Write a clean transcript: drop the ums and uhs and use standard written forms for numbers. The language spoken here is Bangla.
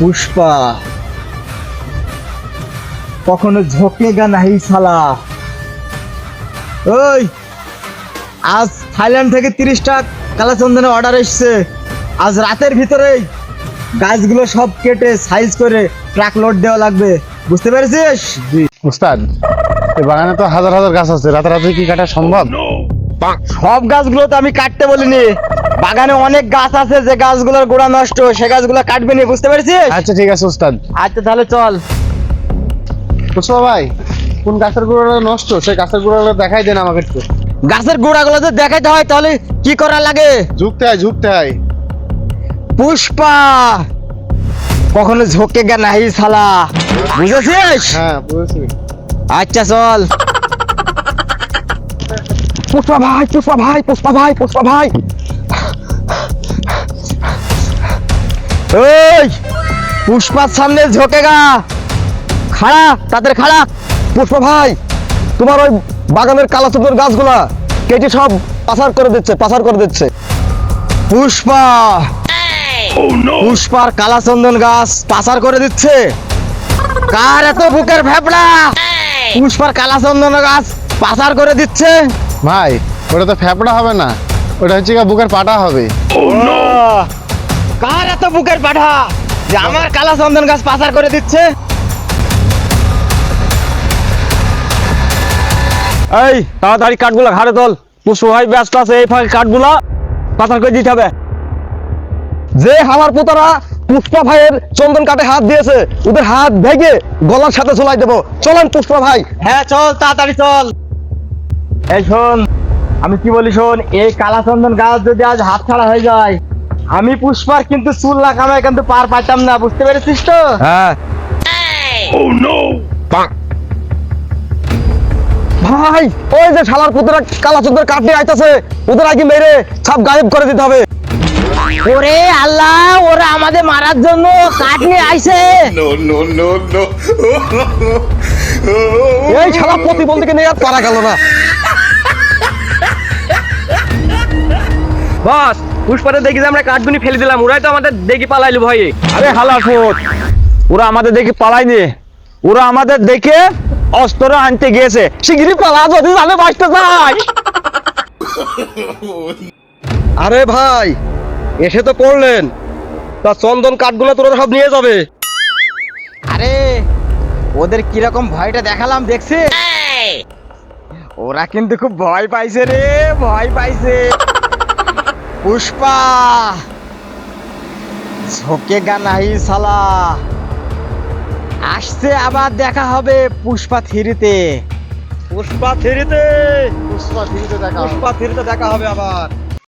পুষ্পা কখনো ঝোঁকেগা নাহি শালা। ওই আজ থাইল্যান্ড থেকে 30টা কালাচন্দনের অর্ডার এসছে। আজ রাতের ভিতরেই গাছগুলো সব কেটে সাইজ করে ট্রাক লোড দেওয়া লাগবে, বুঝতে পেরেছিস? জি উস্তাদ, এই বাগানে তো হাজার হাজার গাছ আছে, রাতারাতি কি কাটা সম্ভব? সব গাছগুলো তো আমি কাটতে বলিনি, বাগানে অনেক গাছ আছে যে গাছগুলোর গোড়া নষ্ট, সে গাছগুলো কাটবে না, বুঝতে পেরেছিস? আচ্ছা ঠিক আছে উস্তাদ। আচ্ছা তাহলে চল। পুষ্পা ভাই, কোন গাছের গোড়াটা নষ্ট সেই গাছের গোড়াটা দেখাই দেন আমাকে একটু। গাছের গোড়াগুলো যদি দেখাইতে হয় তাহলে কি করা লাগে? ঝুঁকতে হয়। পুষ্পা কখনো ঝোঁকেগা নাহি শালা, বুঝেছিস? হ্যাঁ বুঝেছি। আচ্ছা চল। পুষ্পা ভাই, পুষ্পা ভাই, পুষ্পা ভাই, পুষ্পা ভাই। ওই পুষ্পার সামনে ঝোঁকেগা, খাড়া, তাদের খাড়া। পুষ্পা ভাই, তোমার ওই বাগানের কালাচন্দন গাছগুলা কেটে সব পাচার করে দিচ্ছে। পুষ্পা পুষ্পার কালাচন্দন গাছ পাচার করে দিচ্ছে? কার এত বুকের ভেবড়া? পুষ্পার কালাচন্দন গাছ পাচার করে দিচ্ছে? ভাই ওটা তো ফ্যাপড়া হবে না, ওটা হচ্ছে গিয়ে বুকের পাটা হবে। কার এত বুকের পাঠা যে আমার কালাচন্দন গাছ পাচার করে দিচ্ছে? এই তাড়াতাড়ি কাঠগুলা ঘাড়ে তোল, পুষ্প ভাই ব্যস্ত আছে, এই ফাঁকে কাঠগুলা পাচার করে দিতে হবে। যে হামার পুতরা পুষ্পা ভাইয়ের চন্দন কাটে হাত দিয়েছে, ওদের হাত ভেঙে গলার সাথে ঝুলাই দেবো। চলেন পুষ্পা ভাই। হ্যাঁ চল, তাড়াতাড়ি চল। এই শোন, আমি কি বলি শোন, এই কালাচন্দন গাছ যদি আজ হাত ছাড়া হয়ে যায়, আমি পুষ্পার কিন্তু চুল না কামায় কিন্তু পার পাইতাম না, বুঝতে পেরেছিস তো? হ্যাঁ। ভাই ওই যে শালার পুতরা কালাচন্দন কাঠ নিয়ে আইতাছে, ওদের আগে মেরে সব গায়েব করে দিতে হবে। ওরে আল্লাহ, ওরা আমাদের মারার জন্য কাঠ নিয়ে আইছে। এই শালা প্রতিবন্ধীকে নিয়ে আর পারা গেল না। বস, পুষ্পাতে দেখি যে আমরা কাঠগুনি ফেলে দিলাম, ওরাই তো আমাদের দেখি পালাইলো ভয়ে। আরে হালাফত, ওরা আমাদের দেখে পালাইনি, ওরা আমাদের দেখে অস্ত্র আনতে গিয়েছে। শিগগিরই পালা, যদি জানে বাঁচতে চাই। আরে ভাই, এসে তো পড়লেন, তা চন্দন কাঠগুলো তোরা সব নিয়ে যাবে। আরে ওদের কিরকম ভয়টা দেখালাম দেখছি, ওরা কিন্তু খুব ভয় পাইছে রে, ভয় পাইছে। পুষ্পা ঝোঁকেগা নাহি শালা, আসছে আবার দেখা হবে পুষ্পা থ্রিতে। পুষ্পা থ্রিতে দেখা হবে আবার।